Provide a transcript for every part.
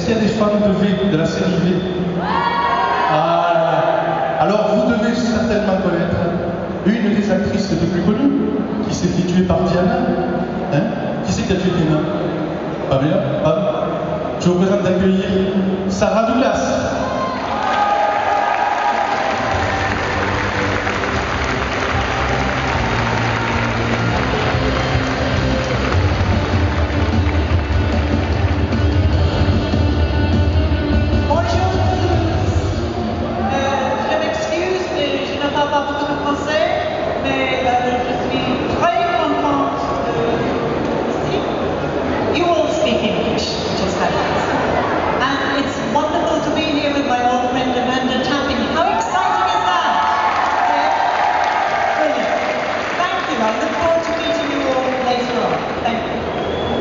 qu'il y a des fans de V, de la série V? Ah, alors vous devez certainement connaître une des actrices les plus connues, qui s'est fait tuer par Diana. Hein? Qui c'est qui a tué Diana? Pas bien? Pas. Je vous présente d'accueillir Sarah Douglas.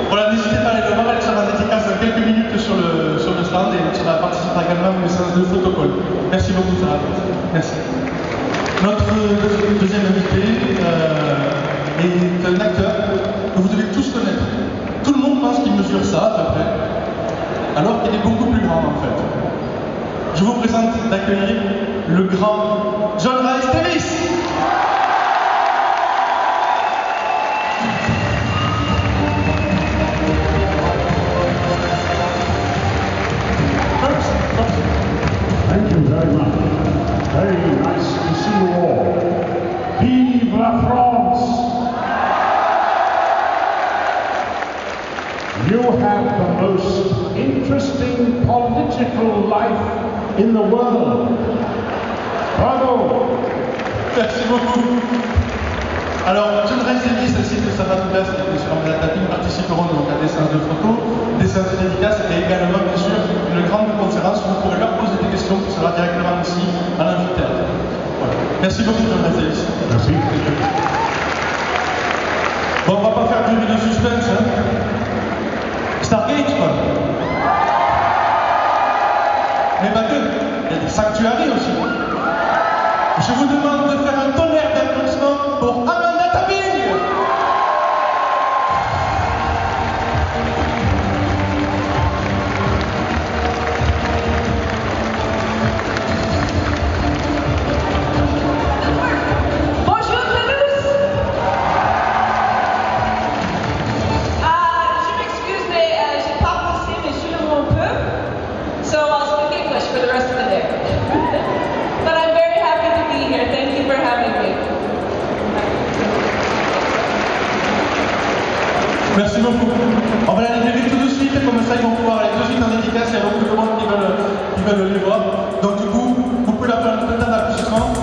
Voilà, n'hésitez pas à aller le voir, elle sera en dédicace dans quelques minutes sur le stand et elle participera également à une séance de protocole. Merci beaucoup, Sarah. Merci. Notre deuxième invité est un acteur que vous devez tous connaître. Tout le monde pense qu'il mesure ça, à peu près, alors qu'il est beaucoup plus grand en fait. Je vous présente d'accueillir le grand Rhys-Davies. Thank you very much. Very nice to see you all. Vive la France! You have the most interesting political life in the world. Bravo! Merci beaucoup. Alors, Rhys-Davies ainsi que Sarah Douglas et M. Rhys-Davies participeront donc à des séances de photos, des séances de dédicaces et également, bien sûr, une grande conférence où vous pourrez leur poser des questions qui sera directement ici à l'amphithéâtre. Voilà. Merci beaucoup, Rhys-Davies. Merci. Bon, on va pas faire durer le suspense, hein. Stargate, quoi. Mais pas que, il y a des sanctuaries aussi. Je vous demande de faire un tonnerre d'applaudissements pour Amanda Tapping. Bonjour Toulouse. Je m'excuse, mais j'ai pas pensé, mais je le un peu. So I'll speak English for the rest of the day. But I'm very happy to be here. Thank you for having me. Merci beaucoup. On va la libérer tout de suite, comme ça ils vont pouvoir aller tout de suite en dédicace. Il y a beaucoup de monde qui veulent les voir. Donc du coup, vous pouvez la faire un peu d'applaudissements.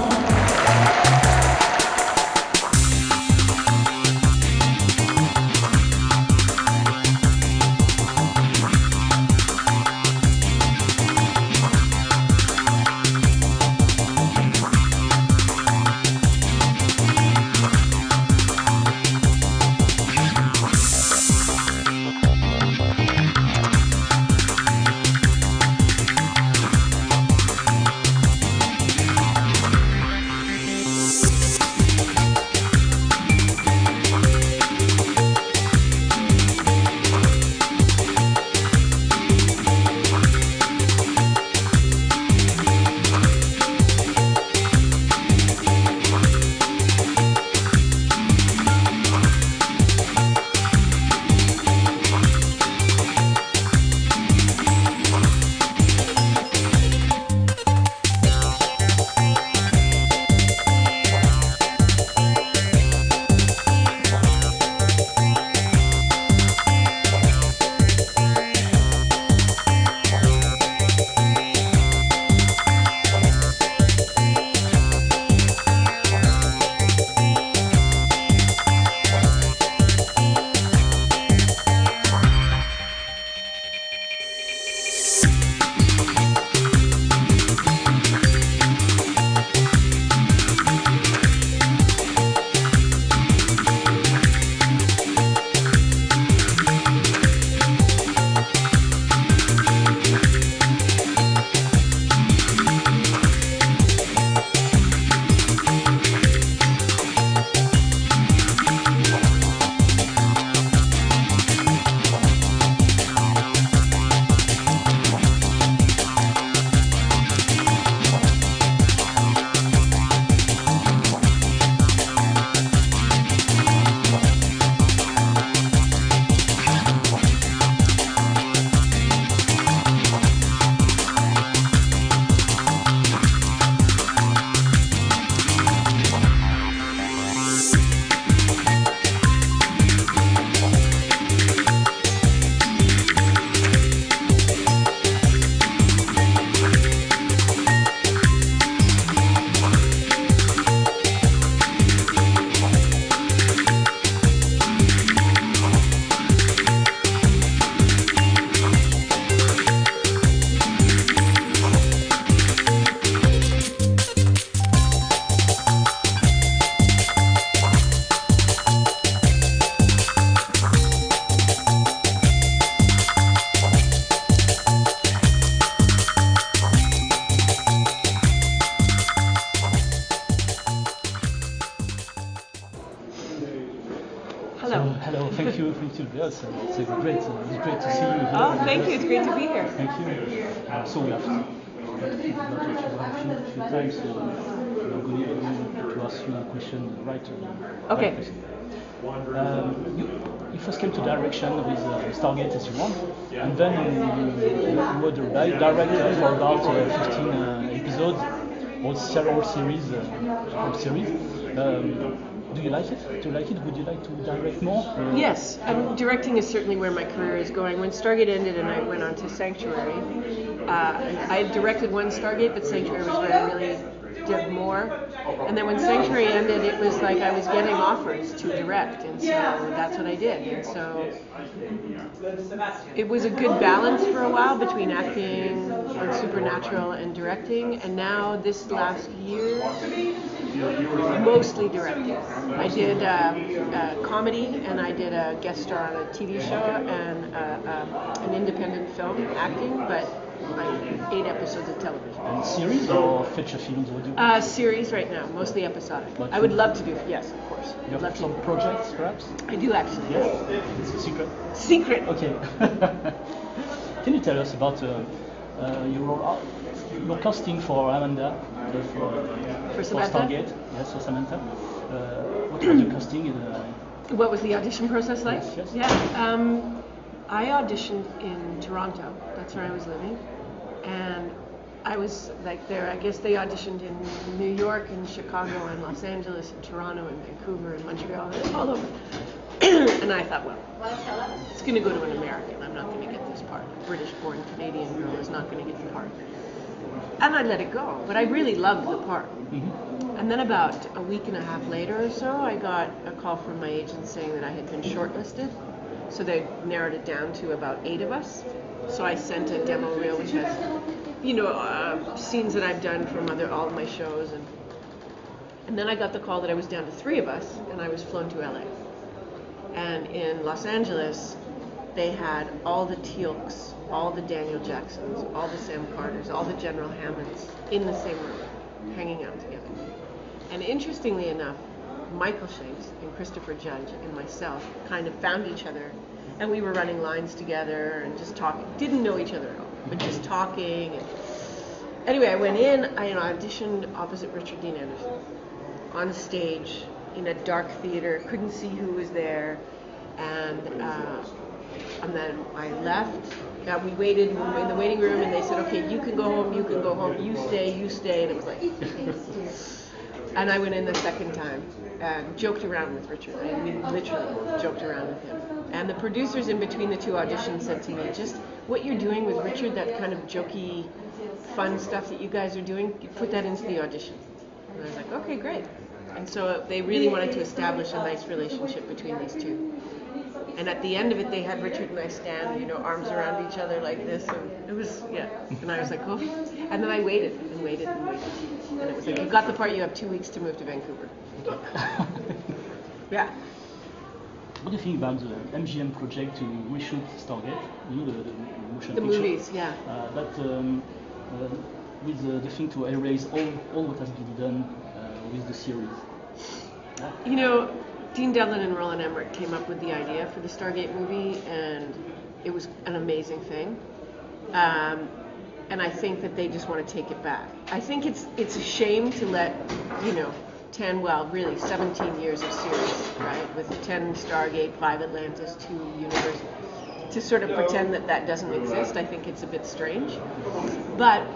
Hello. So, hello, thank you. Yes, it's great to see you here. Oh, thank you. It's great to be here. Thank you. So we have a few times, so I'm going to ask you a question right. Okay. You first came to direction with Stargate as you want, and then you were the director for about 15 episodes, all series. Do you like it? Would you like to direct more? Yes, directing is certainly where my career is going. When Stargate ended and I went on to Sanctuary, I directed one Stargate, but Sanctuary was where I really did more. And then when Sanctuary ended, it was like I was getting offers to direct, and so that's what I did. And so it was a good balance for a while between acting on Supernatural and directing, and now this last year, mostly directing. I did comedy, and I did a guest star on a TV show and an independent film acting, but like 8 episodes of television. And series or feature films? What do you series right now, mostly episodic. But I would love to do, yes, of course. You have some projects, perhaps? I do actually. Yes. It's a secret. Secret. Okay. Can you tell us about your casting for Amanda? For Samantha? Stargate? Yes, for Samantha. What was the casting? What was the audition process like? Yes. Yeah. I auditioned in Toronto. That's where I was living. And I was like there. I guess they auditioned in New York and Chicago and Los Angeles and Toronto and Vancouver and Montreal and all over. And I thought, well, it's going to go to an American. I'm not going to get this part. A British-born Canadian girl is not going to get the part. And I let it go. But I really loved the part. Mm-hmm. And then about a week and a half later or so, I got a call from my agent saying that I had been shortlisted. So they narrowed it down to about 8 of us. So I sent a demo reel which has, scenes that I've done from all of my shows, and then I got the call that I was down to 3 of us, and I was flown to LA. And in Los Angeles, they had all the Teal'cs, all the Daniel Jacksons, all the Sam Carters, all the General Hammonds in the same room, hanging out together. And interestingly enough, Michael Shanks and Christopher Judge and myself kind of found each other, and we were running lines together and just talking. Didn't know each other at all, but just talking. And anyway, I went in. I auditioned opposite Richard Dean Anderson on stage in a dark theater. Couldn't see who was there, and then I left. We waited in the waiting room, and they said, "Okay, you can go home. You can go home. You stay." And it was like. And I went in the second time and joked around with Richard. I mean, literally joked around with him. And the producers in between the 2 auditions said to me, just what you're doing with Richard, that kind of jokey, fun stuff that you guys are doing, you put that into the audition. And I was like, okay, great. And so they really wanted to establish a nice relationship between these 2. And at the end of it, they had Richard and I stand, arms around each other like this. And it was, yeah. And I was like, oh. And then I waited and waited and waited. And it was like, you got the part, you have 2 weeks to move to Vancouver. Yeah. What do you think about the MGM project to reshoot Stargate? The motion the picture? Movies, yeah. But with the thing to erase all what has been done with the series. Dean Devlin and Roland Emmerich came up with the idea for the Stargate movie, and it was an amazing thing. And I think that they just want to take it back. I think it's a shame to let, 17 years of series, right? With 10 Stargate, 5 Atlantis, 2 Universe, to sort of pretend that doesn't exist. I think it's a bit strange. But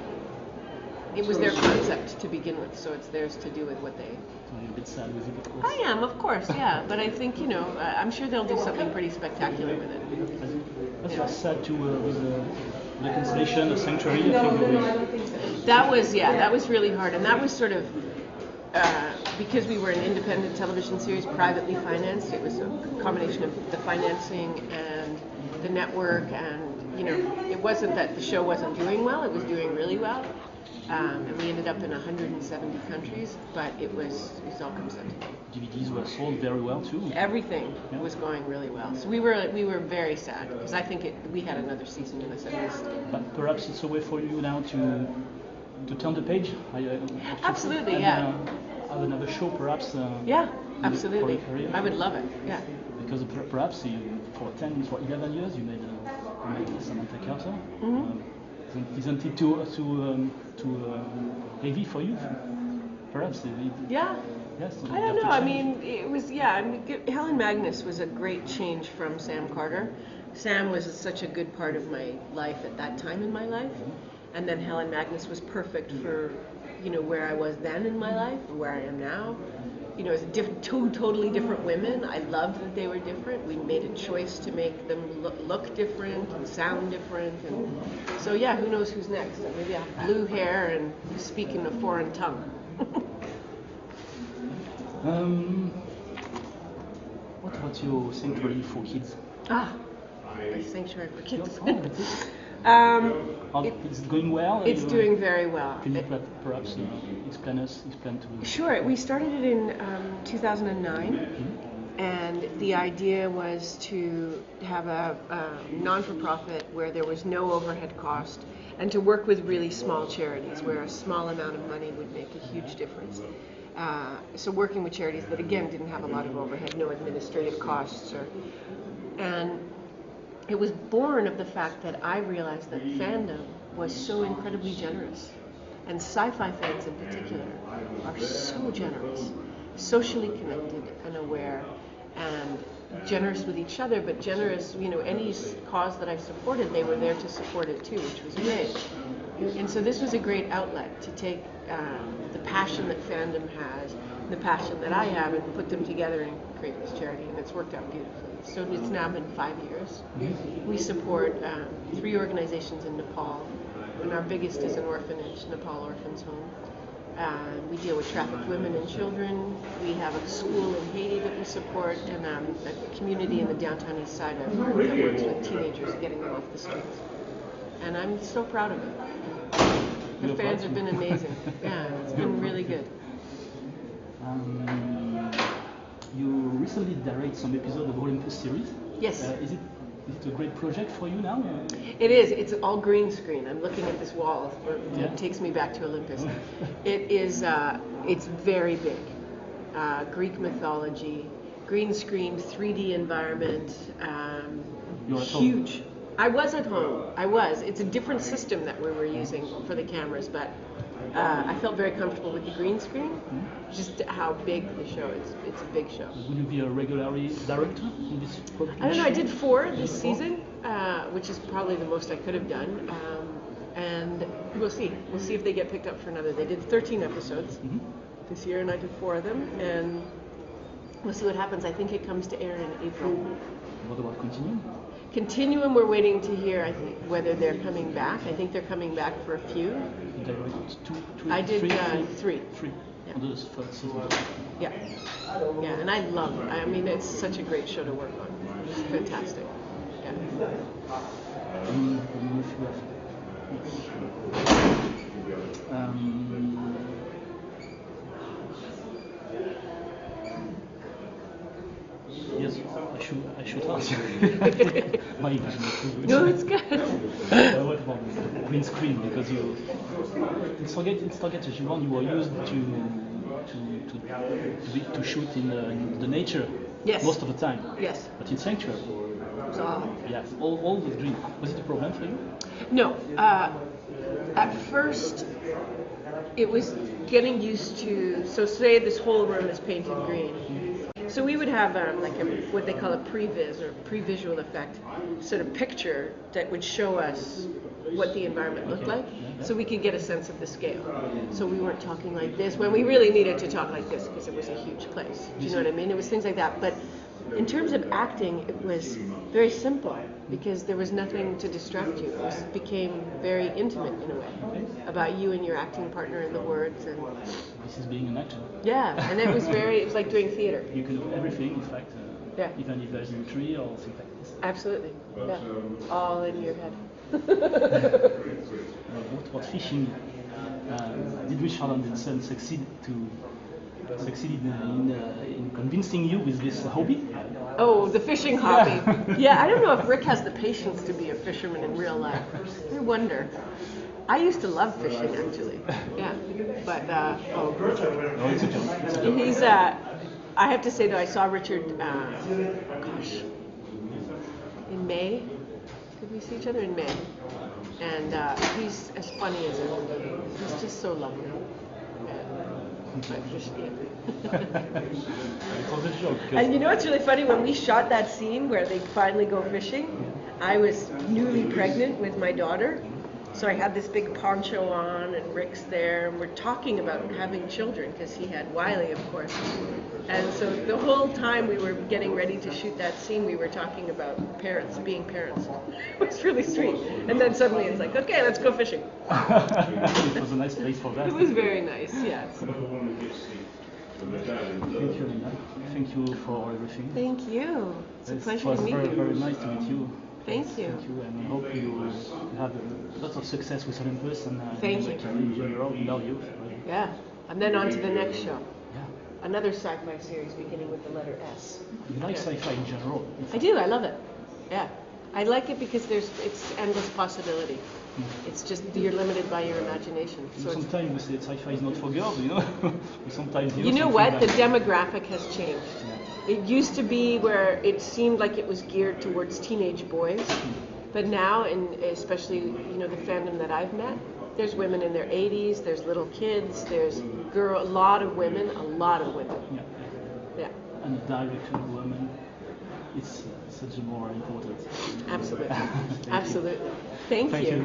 it was their concept to begin with, so it's theirs to do with what they... So you're a bit sad with it, of course. I am, of course, yeah. But I think, I'm sure they'll do something pretty spectacular with it. That's what's sad too with the cancellation of Sanctuary. I think that was really hard, and that was sort of because we were an independent television series, privately financed. It was a combination of the financing and the network, and it wasn't that the show wasn't doing well; it was doing really well. And we ended up in 170 countries, but it all comes down to DVDs were sold very well too. Everything was going really well. So we were very sad because I think we had another season in us at least. But perhaps it's a way for you now to turn the page. Absolutely, and, yeah. Have another show, perhaps. Yeah, absolutely. For your career. I would love it. Yeah. because perhaps for 11 years you made Samantha Carter. Isn't it too heavy for you? Perhaps. Yeah. Yes. I don't know. I mean, it was Helen Magnus was a great change from Sam Carter. Sam was such a good part of my life at that time in my life, and then Helen Magnus was perfect for where I was then in my life, or where I am now. It's two totally different women. I loved that they were different. We made a choice to make them look different and sound different, and so who knows who's next? Maybe I have blue hair and speak in a foreign tongue. What about your sanctuary for kids? A sanctuary for kids. Is it going well? It's doing very well. Can you perhaps explain to? Sure. We started it in 2009, and the idea was to have a non-for-profit where there was no overhead cost, and to work with really small charities where a small amount of money would make a huge difference. So working with charities that again didn't have a lot of overhead, no administrative costs, and it was born of the fact that I realized that fandom was so incredibly generous, and sci-fi fans in particular are so generous, socially connected and aware, and generous with each other, but generous, any cause that I supported, they were there to support it too, which was great. And so this was a great outlet to take the passion that fandom has, the passion that I have, and put them together and create this charity, and it's worked out beautifully. So it's now been 5 years. We support 3 organizations in Nepal, and our biggest is an orphanage, Nepal Orphans Home. We deal with trafficked women and children. We have a school in Haiti that we support, and a community in the downtown east side that works with teenagers, getting them off the streets. And I'm so proud of it. The fans have been amazing. Yeah, it's been really good. You recently directed some episode of Olympus series. Yes. Is it a great project for you now? It is. It's all green screen. I'm looking at this wall. It takes me back to Olympus. It is. It's very big. Greek mythology, green screen, 3D environment. Huge. I was at home. It's a different system that we were using for the cameras, but I felt very comfortable with the green screen. Just how big the show is. It's a big show. Will you be a regularly director in this production? I don't know. I did 4 this season, which is probably the most I could have done. And we'll see. We'll see if they get picked up for another. They did 13 episodes this year, and I did 4 of them. And we'll see what happens. I think it comes to air in April. What about Continuum? Continuum, we're waiting to hear, I think, whether they're coming back. I think they're coming back for a few. I did 3. 3. Yeah. On the first season. Yeah. Yeah, and I love it. I mean, it's such a great show to work on. It's fantastic. Yeah. Yes, I should ask you. My English is not too good. No, it's good. What about green screen? Because in Stargate SG-1 you were used to shoot in the nature most of the time. Yes. But in Sanctuary, yes, all with green. Was it a problem for you? No. At first, it was getting used to. So say this whole room is painted green. So we would have what they call a previs or pre-visual effect sort of picture that would show us what the environment looked like, so we could get a sense of the scale. So we weren't talking like this when we really needed to talk like this because it was a huge place. Do you know what I mean? It was things like that. But in terms of acting, it was very simple because there was nothing to distract you. It became very intimate in a way about you and your acting partner and the words. And this is being an actor. Yeah, and it was like doing theater. You can do everything, in fact, even if there's a tree or something like this. Absolutely, yeah, all in your head. What about fishing? Did Richard and Son succeed in convincing you with this hobby? Oh, the fishing hobby. Yeah, I don't know if Rick has the patience to be a fisherman in real life. I wonder. I used to love fishing, actually. Yeah, but it's a joke. I have to say though, I saw Richard, in May. Did we see each other in May? And he's as funny as ever. He's just so lovely. And you know what's really funny? When we shot that scene where they finally go fishing, I was newly pregnant with my daughter. So I had this big poncho on, and Rick's there, and we're talking about having children because he had Wiley, of course. And so the whole time we were getting ready to shoot that scene, we were talking about parents, being parents. It was really sweet. And then suddenly it's like, okay, let's go fishing. It was a nice place for that. It was very nice, yes. Thank you, Linda. Thank you for everything. Thank you. It's a pleasure to meet you. It was very, you. very nice to meet you. Thank you. Thank you, and I hope you have lots of success with Olympus and Thank you. in general. We love you. Yeah, and then on to the next show. Yeah. Another sci-fi series beginning with the letter S. You like sci-fi in general? I do. I love it. Yeah, I like it because it's endless possibility. It's just you're limited by your imagination. So sometimes we say sci-fi is not for girls, you know. Sometimes you know what? The demographic has changed. Yeah. It used to be where it seemed like it was geared towards teenage boys, but now, and especially the fandom that I've met, there's women in their 80s, there's little kids, there's a lot of women. Yeah. Yeah. And director women, it's such more important. Absolutely. Absolutely. Thank you.